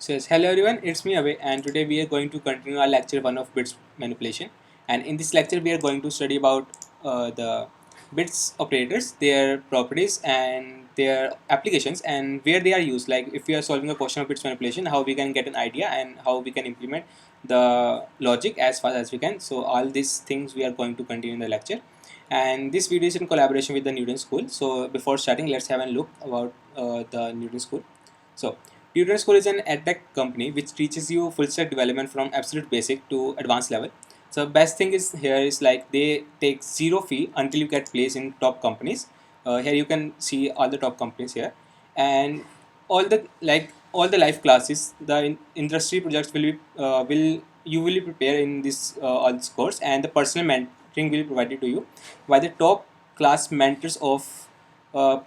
Says hello everyone, it's me Abhay, and today we are going to continue our lecture 1 of bits manipulation. And in this lecture we are going to study about the bits operators, their properties and their applications, and where they are used. Like if we are solving a question of bits manipulation, how we can get an idea and how we can implement the logic as fast as we can. So all these things we are going to continue in the lecture. And this video is in collaboration with the Newton School. So before starting, let's have a look about the Newton School. So Tutor School is an edtech company which teaches you full stack development from absolute basic to advanced level. So best thing is here is like they take zero fee until you get placed in top companies. Here you can see all the top companies here, and all the live classes, the industry projects will you will prepare in this all this course, and the personal mentoring will be provided to you by the top class mentors of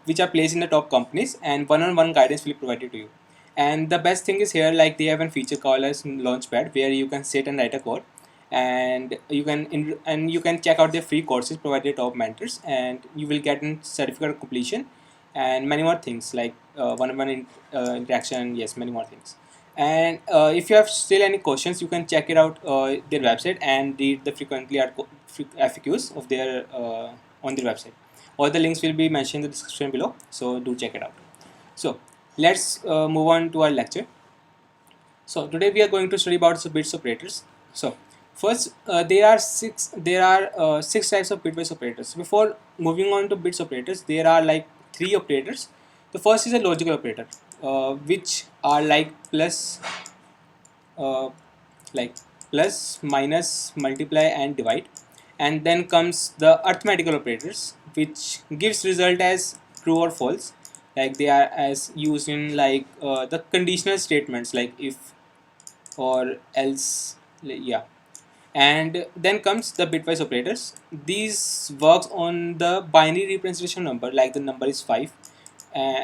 which are placed in the top companies, and one-on-one guidance will be provided to you. And the best thing is here, like they have a feature called as Launchpad, where you can sit and write a code, and you can check out their free courses provided top mentors, and you will get a certificate of completion and many more things like one-on-one interaction. Yes, many more things. And if you have still any questions, you can check it out their website and read the frequently asked FAQs of their on their website. All the links will be mentioned in the description below, so do check it out. So let's move on to our lecture. So today we are going to study about bits operators. So first, there are six types of bitwise operators. Before moving on to bits operators, there are like three operators. The first is a logical operator, which are uh, like plus, minus, multiply, and divide. And then comes the arithmetical operators, which gives result as true or false. Like they are as used in like the conditional statements, like if or else. Yeah. And then comes the bitwise operators. These works on the binary representation number, like the number is 5,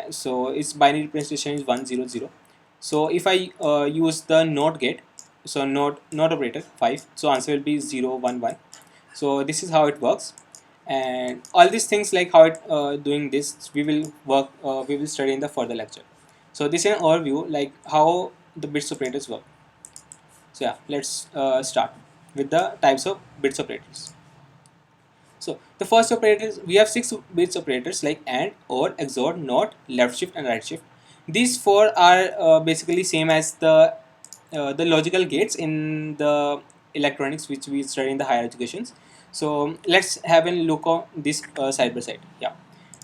so its binary representation is 100. So if I use the NOT gate, so not operator 5, so answer will be 011. So this is how it works, and all these things like how it doing this we will study in the further lecture. So this is an overview like how the bits operators work. So yeah, let's start with the types of bits operators. So the first operators, we have 6 bits operators like AND, OR, XOR, NOT, left shift, and right shift. These four are basically same as the logical gates in the electronics which we study in the higher educations. So let's have a look on this side by side. Yeah,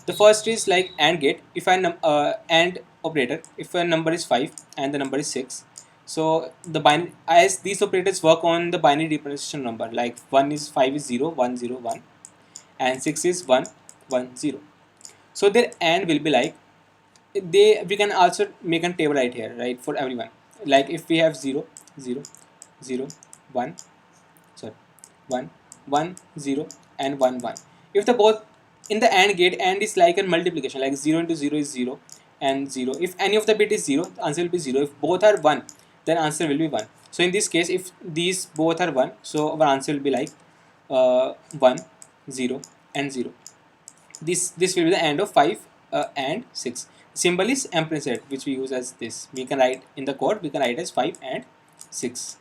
the first is like AND gate. If AND operator, if a number is 5 and the number is 6, so the binary, as these operators work on the binary representation number, like 1 is 5 is 0 1 0 1, and 6 is 1 1 0. So their AND will be like, we can also make a table right here, right, for everyone. Like if we have 0 0 0 1, sorry, 1 1 0 and 1 1, if the both in the AND gate, AND is like a multiplication, like 0 into 0 is 0 and 0. If any of the bit is 0, the answer will be 0. If both are 1, then answer will be 1. So in this case, if these both are 1, so our answer will be like 1 0 and 0. This will be the AND of 5 and 6. Symbol is ampersand, which we use as this. We can write in the code, we can write as 5 and 6.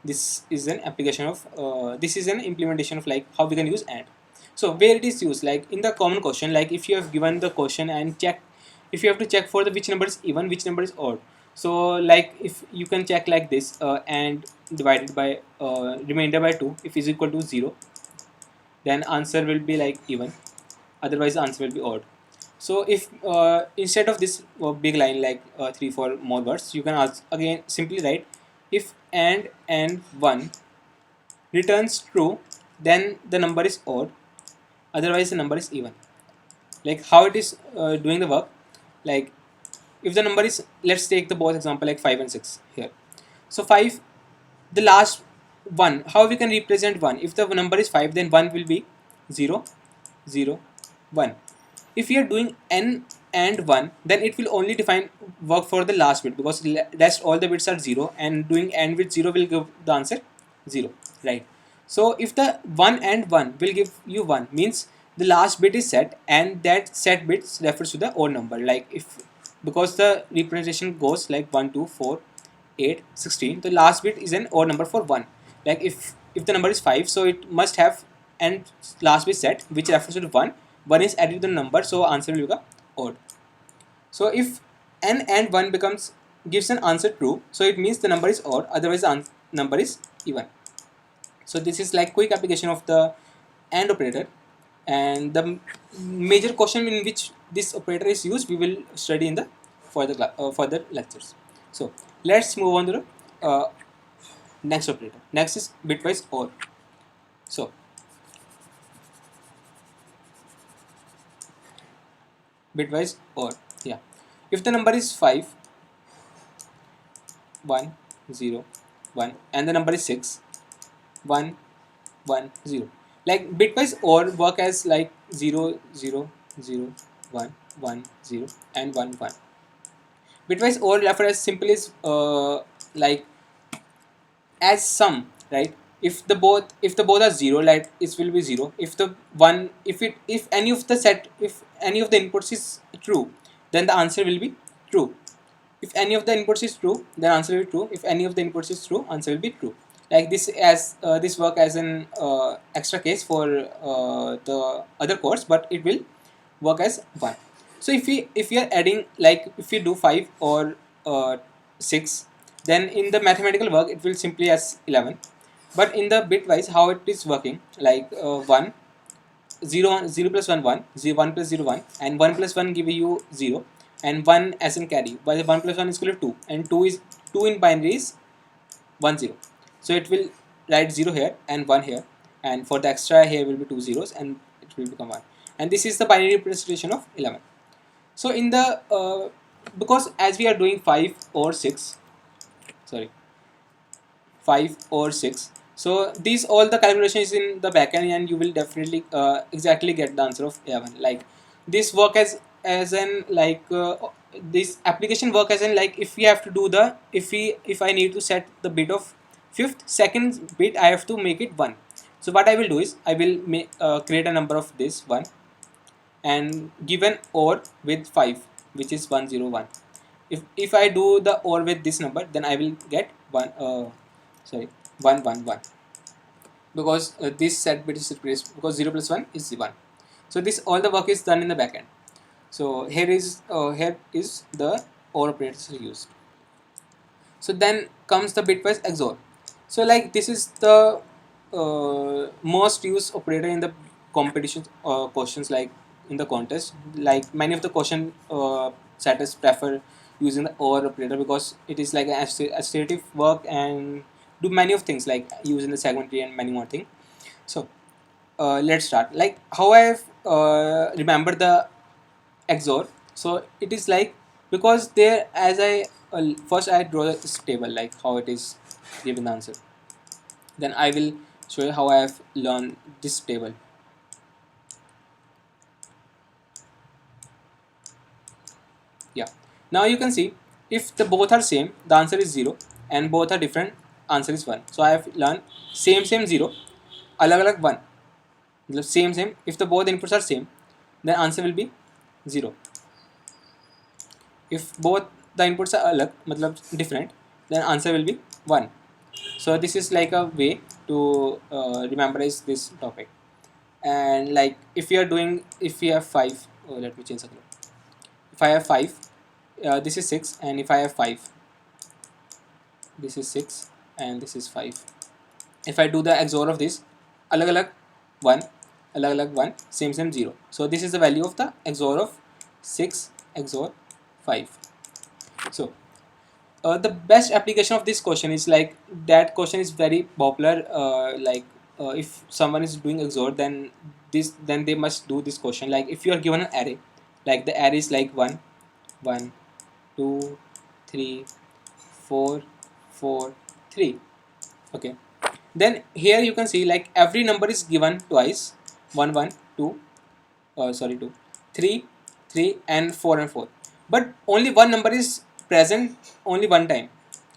This is an application of this is an implementation of like how we can use AND. So where it is used, like in the common question, like if you have given the question and check, if you have to check for the which number is even, which number is odd. So like if you can check like this, and divided by remainder by 2, if is equal to 0, then answer will be like even, otherwise the answer will be odd. So if instead of this big line like 3 4 more words, you can again simply write if and 1 returns true, then the number is odd, otherwise the number is even. Like how it is doing the work, like if the number is, let's take the both example like 5 and 6 here. So 5, the last 1, how we can represent 1? If the number is 5, then 1 will be 0 0 1. If we are doing n and 1, then it will only define work for the last bit, because rest all the bits are 0, and doing n with 0 will give the answer 0, right? So if the 1 and 1 will give you 1, means the last bit is set, and that set bits refers to the odd number. Like if, because the representation goes like 1 2 4 8, 16. The last bit is an odd number for 1. Like if the number is 5, so it must have and last bit set which refers to 1. 1 is added to the number, so answer will become odd. So if n and 1 gives an answer true, so it means the number is odd, otherwise the number is even. So this is like quick application of the AND operator, and the major question in which this operator is used we will study in the further lectures. So let's move on to the next operator. Next is bitwise OR. So bitwise OR, yeah. If the number is 5, 1, 0, 1 and the number is 6, 1, 1, 0. Like bitwise OR work as like 0, 0, 0, 1, 1, 0 and 1, 1. Bitwise OR refer as simply as like as sum, right? If the both are 0, like it will be 0. If the one if any of the inputs is true, then the answer will be true. If any of the inputs is true, then answer will be true. If any of the inputs is true, answer will be true. Like this this work as an extra case for the other course, but it will work as 1. So if we are adding, like if we do 5 or 6, then in the mathematical work it will simply as 11. But in the bitwise, how it is working, like 1, 0, 0 plus 1, 1, 0, 1 plus 0, 1, and 1 plus 1 give you 0, and 1 as in carry, while 1 plus 1 is equal to 2, and 2 in binary is 1, 0. So it will write 0 here and 1 here, and for the extra here will be 2 zeros and it will become 1. And this is the binary representation of 11. So in the because as we are doing 5 or 6, 5 or 6, so these all the calculations in the backend, and you will definitely exactly get the answer of 11. Like this work as an like this application work as in, like if we have to do the if I need to set the bit of 5th second bit, I have to make it 1. So what I will do is I will create a number of this 1 and give an OR with 5, which is 101. If I do the OR with this number, then I will get 111, because this set bit is replaced, because 0 plus 1 is 1. So this all the work is done in the backend. So here is the OR operators used. So then comes the bitwise XOR. So like this is the most used operator in the competition questions, like in the contest. Like many of the question setters prefer using the OR operator, because it is like an associative work and do many of things like using the segment tree and many more things. So let's start. Like how I have remembered the XOR. So it is like, because there, as I first I draw this table, like how it is given the answer. Then I will show you how I have learned this table. Yeah. Now you can see, if the both are same, the answer is 0, and both are different, answer is 1. So I have learned same 0, alag alag 1. Same. If the both inputs are same, then answer will be 0. If both the inputs are alag, matlab different, then answer will be 1. So this is like a way to memorize this topic. And like if we have 5, let me change the color. If I have 5, this is 6, and if I have 5, this is 6 and this is 5. If I do the XOR of this, alag alag 1, alag alag 1, same 0. So this is the value of the XOR of 6 XOR 5. So the best application of this question is, like that question is very popular. If someone is doing XOR, then they must do this question. Like if you are given an array, like the array is like 1, 1, 2, 3, 4, 4, 3. Okay. Then here you can see, like every number is given twice, 1, 1, 2, 2, 3, 3, and 4 and 4. But only one number is present only one time.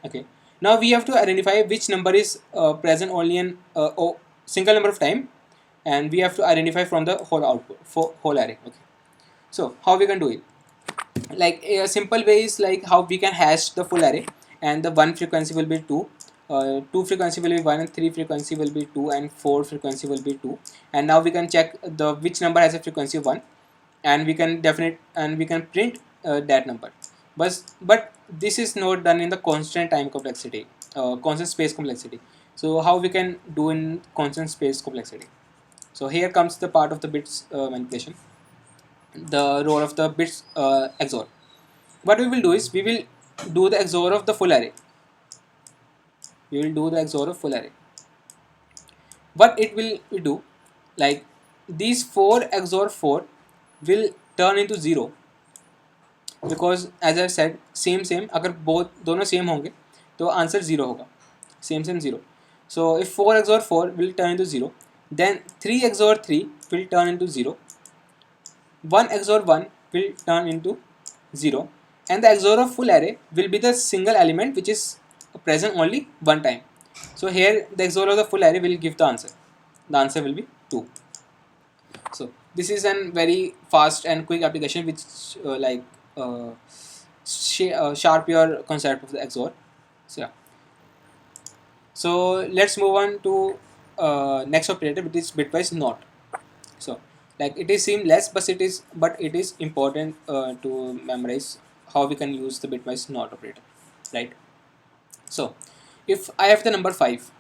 Okay. Now we have to identify which number is present only in single number of time, and we have to identify from the whole output for whole array. Okay. So how we can do it? Like a simple way is like how we can hash the full array. and the 1 frequency will be 2, 2 frequency will be 1, and 3 frequency will be 2, and 4 frequency will be 2. And now we can check the which number has a frequency of 1, and we can print that number. But this is not done in the constant time complexity, constant space complexity. So how we can do in constant space complexity? So here comes the part of the bits manipulation, the role of the bits XOR. What we will do is we will do the XOR of the full array. We will do the XOR of full array. What it will do, like these 4 XOR 4 will turn into 0, because as I said same अगर both दोनों same होंगे तो answer 0 होगा, same 0. So if 4 XOR 4 will turn into 0, then 3 XOR 3 will turn into 0, 1 XOR 1 will turn into 0, and the XOR of full array will be the single element which is present only one time. So here the XOR of the full array will give the answer. The answer will be 2. So this is a very fast and quick application which sharp your concept of the XOR. So yeah. So let's move on to next operator, which is bitwise NOT. So like it is seamless, but it is important to memorize how we can use the bitwise NOT operator, right? So if I have the number 5,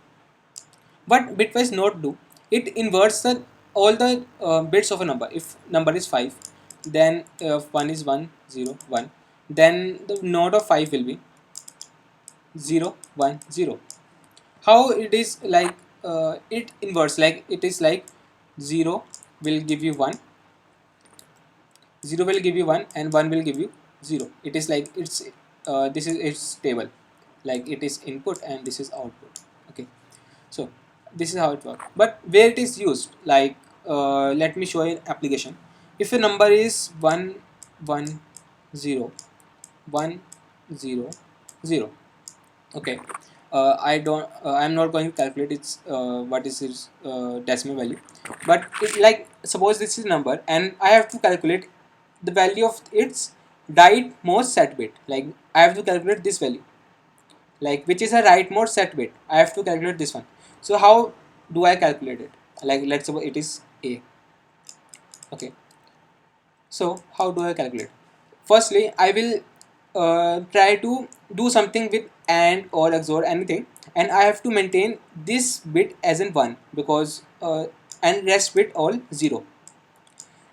what bitwise NOT do? It inverts all the bits of a number. If number is 5, then if 1 is 1 0 1, then the NOT of 5 will be 0 1 0. How it is like it inverts, like it is like 0 will give you 1, 0 will give you 1, and 1 will give you 0. It is like it's this is its table, like it is input and this is output. Okay, so this is how it works. But where it is used, like let me show you an application. If a number is 1 1 0 1 0 0, okay, I'm not going to calculate its what is its decimal value, but it, like suppose this is a number and I have to calculate the value of its rightmost set bit. Like I have to calculate this value, like which is a rightmost set bit. I have to calculate this one. So how do I calculate it? Like let's suppose it is A. Okay, so how do I calculate? Firstly, I will try to do something with AND or XOR anything, and I have to maintain this bit as in 1, because and rest bit all 0.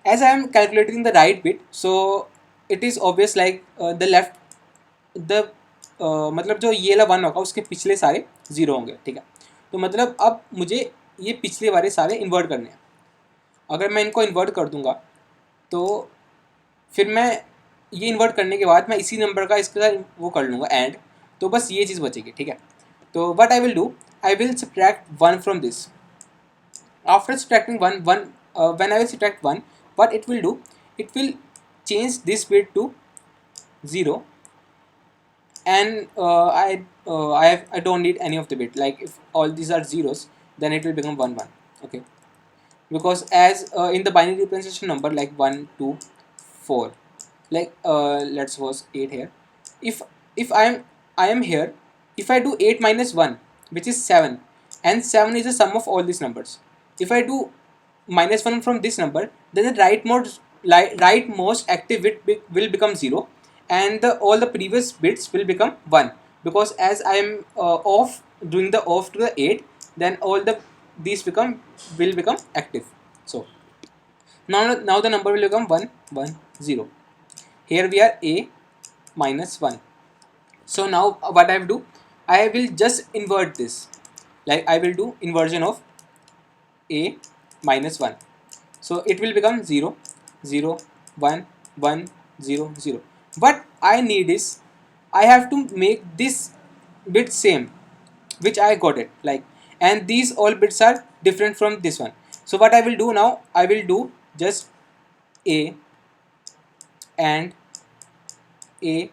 As I am calculating the right bit, so it is obvious like the left, the मतलब जो ये वाला 1 होगा उसके पिछले सारे 0 होंगे, ठीक है. तो मतलब अब मुझे ये पिछले वाले सारे इन्वर्ट करने हैं. अगर मैं इनको इन्वर्ट कर दूंगा तो फिर मैं ये इन्वर्ट करने के बाद मैं इसी नंबर का इसके साथ वो कर लूँगा एंड, तो बस ये चीज़ बचेगी, ठीक है. तो what I will do, I will subtract 1 from this. After subtracting 1 when I will subtract 1, what it will do, it will change this bit to 0, and I don't need any of the bit. Like if all these are zeros, then it will become 1 1. Okay, because as in the binary representation number, like 1 2 4, like let's suppose 8 here. If I am here, if I do 8 minus 1, which is 7, and 7 is the sum of all these numbers. If I do minus 1 from this number, then the rightmost active bit will become 0, and all the previous bits will become 1, because as I am off, doing the off to the 8, then all these will become active. So now the number will become 1 1 0. Here we are A minus 1. So now what I will do, I will just invert this. Like I will do inversion of A minus 1. So it will become 0 0 1 1 0 0. What I need is I have to make this bit same, which I got it, like, and these all bits are different from this one. So what I will do now, I will do just A and A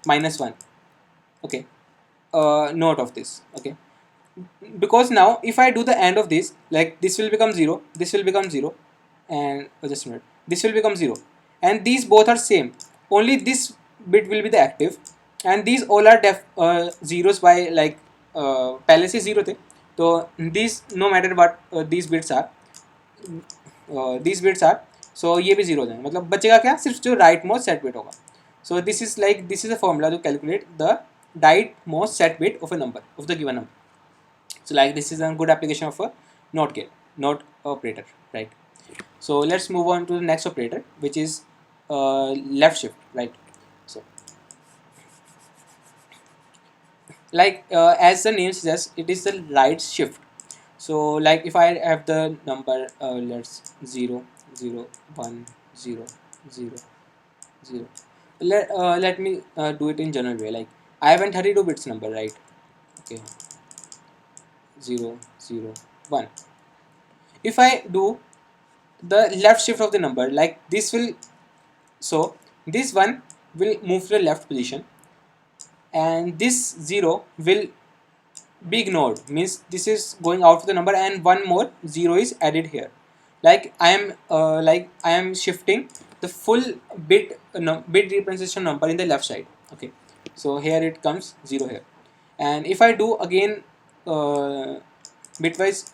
minus 1. Okay, note of this. Okay, because now if I do the AND of this, like this will become 0, this will become 0, and just a minute, this will become 0, and these both are same, only this bit will be the active, and these all are zeros by like पहले से zero थे, तो these no matter what these bits are, so ये भी zero हो जाएंगे, मतलब बचेगा क्या, सिर्फ जो राइट मोस्ट सेट बिट होगा. So this is a formula to calculate the right most set bit of a number, of the given number. So like this is a good application of a not gate, not operator, right? So let's move on to the next operator, which is left shift, right? So like as the name suggests, it is the right shift. So like if I have the number let's 0 0 1 0 0 0, let me do it in general way. Like I have a 32 bits number, right? Okay, 0 0 1. If I do the left shift of the number, like this will, so this one will move to the left position, and this 0 will be ignored, means this is going out of the number and one more 0 is added here. Like I am shifting the full bit representation number in the left side. Okay, so here it comes 0 here, and if I do again bitwise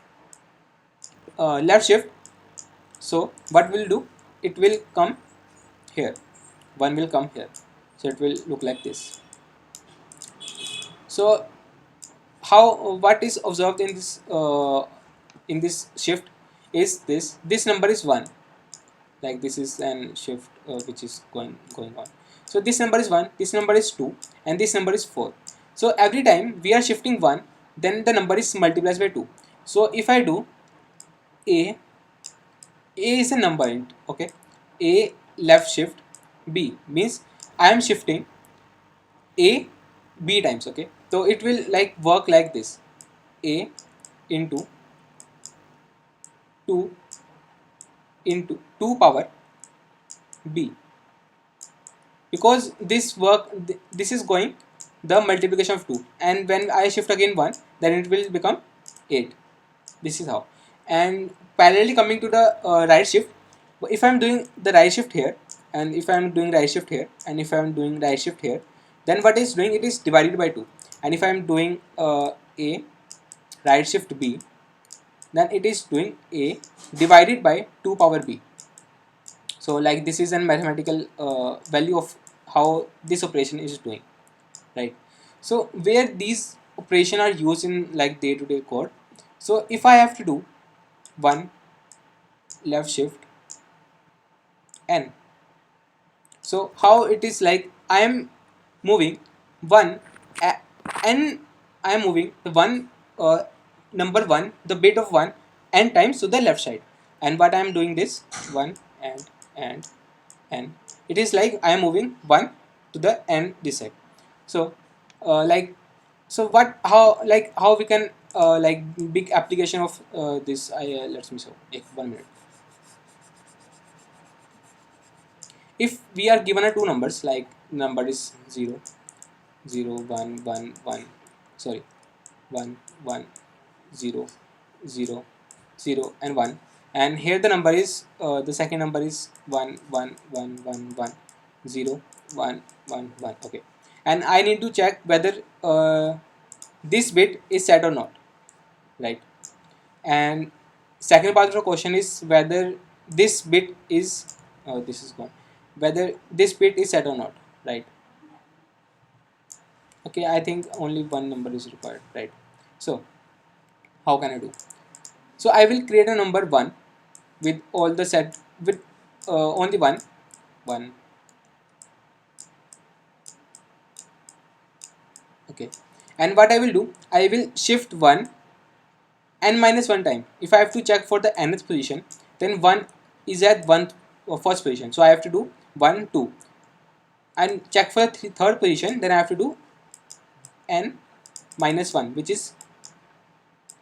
left shift, so what will do, it will come here, 1 will come here, so it will look like this. So how, what is observed in this shift is this number is 1, like this is an shift which is going on. So this number is 1, this number is 2, and this number is 4. So every time we are shifting 1, then the number is multiplied by 2. So if I do a is a number, okay, a left shift b means I am shifting a b times. Okay, so it will like work like this, a into 2 into 2 power b, because this is going the multiplication of 2, and when I shift again 1, then it will become 8. This is how. And parallelly coming to the right shift, if I am doing the right shift here, and if I am doing right shift here, and if I am doing right shift here, then what is doing, it is divided by 2. And if I am doing a right shift b, then it is doing a divided by 2 power b. So like this is a mathematical value of how this operation is doing, right? So where these operation are used in like day-to-day code, so if I have to do 1 left shift n, so how it is, like I am moving 1 n, I am moving the one number 1, the bit of 1 n times to the left side, and what I am doing this 1 and it is like I am moving 1 to the n this side. So like, so what, how we can like big application of this, let me show 1 minute. If we are given a two numbers, like number is 0 0 1 1 1, sorry 1 1 0 0 0 and 1, and here the number is the second number is 1 1 1 1 1 0 1 1 1. Okay, and I need to check whether this bit is set or not, right? And second part of the question is whether this bit is this is gone, whether this bit is set or not, right? Okay, I think only one number is required, right? So how can I do? So I will create a number 1 with all the set with only 1 1. Okay, and what I will do, I will shift 1 n minus 1 time. If I have to check for the nth position, then 1 is at first position, so I have to do 1 2, and check for the third position, then I have to do n minus 1, which is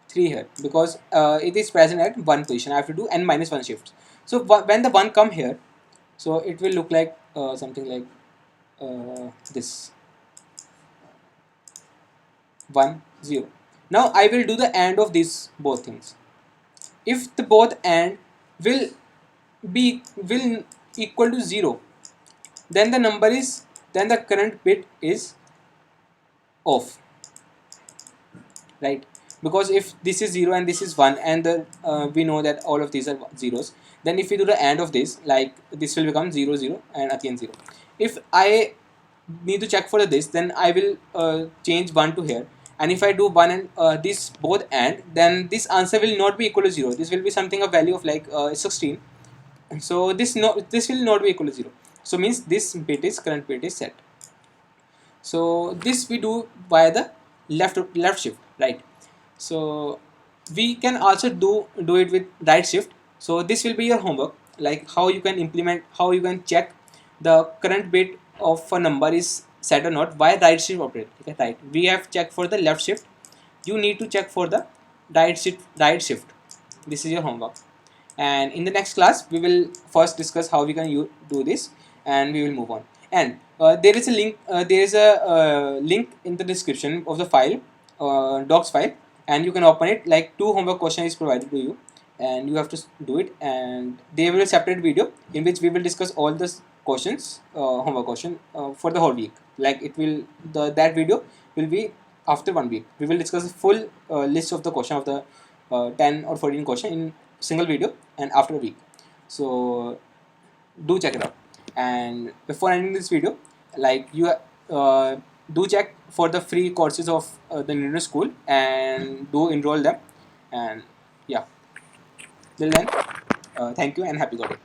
3 here, because it is present at 1 position. I have to do n minus 1 shifts. So when the 1 come here, so it will look like something like this 1 0. Now I will do the AND of these both things. If the both AND will equal to 0, then the current bit is off, right? Because if this is 0 and this is 1 and we know that all of these are zeros, then if we do the AND of this, like this will become 0 0 and again 0. If I need to check for this, then I will change 1 to here, and if I do 1 and this both AND, then this answer will not be equal to 0. This will be something a value of like 16. So this will not be equal to 0. So means this current bit is set. So this we do by the left shift, right? So we can also do it with right shift. So this will be your homework, like how you can implement, how you can check the current bit of a number is set or not by right shift operate. Okay, right? We have checked for the left shift. You need to check for the right shift. This is your homework. And in the next class we will first discuss how we can do this, and we will move on. And there is a link in the description of the file, docs file, and you can open it. Like 2 homework questions is provided to you, and you have to do it, and there will be a separate video in which we will discuss all the questions, homework question, for the whole week. Like it will, that video will be after 1 week. We will discuss a full list of the question of the 10 or 14 question in single video and after a week. So do check it out. And before ending this video, like you do check for the free courses of the Nino School and do enroll them. And yeah, till then, thank you and happy coding.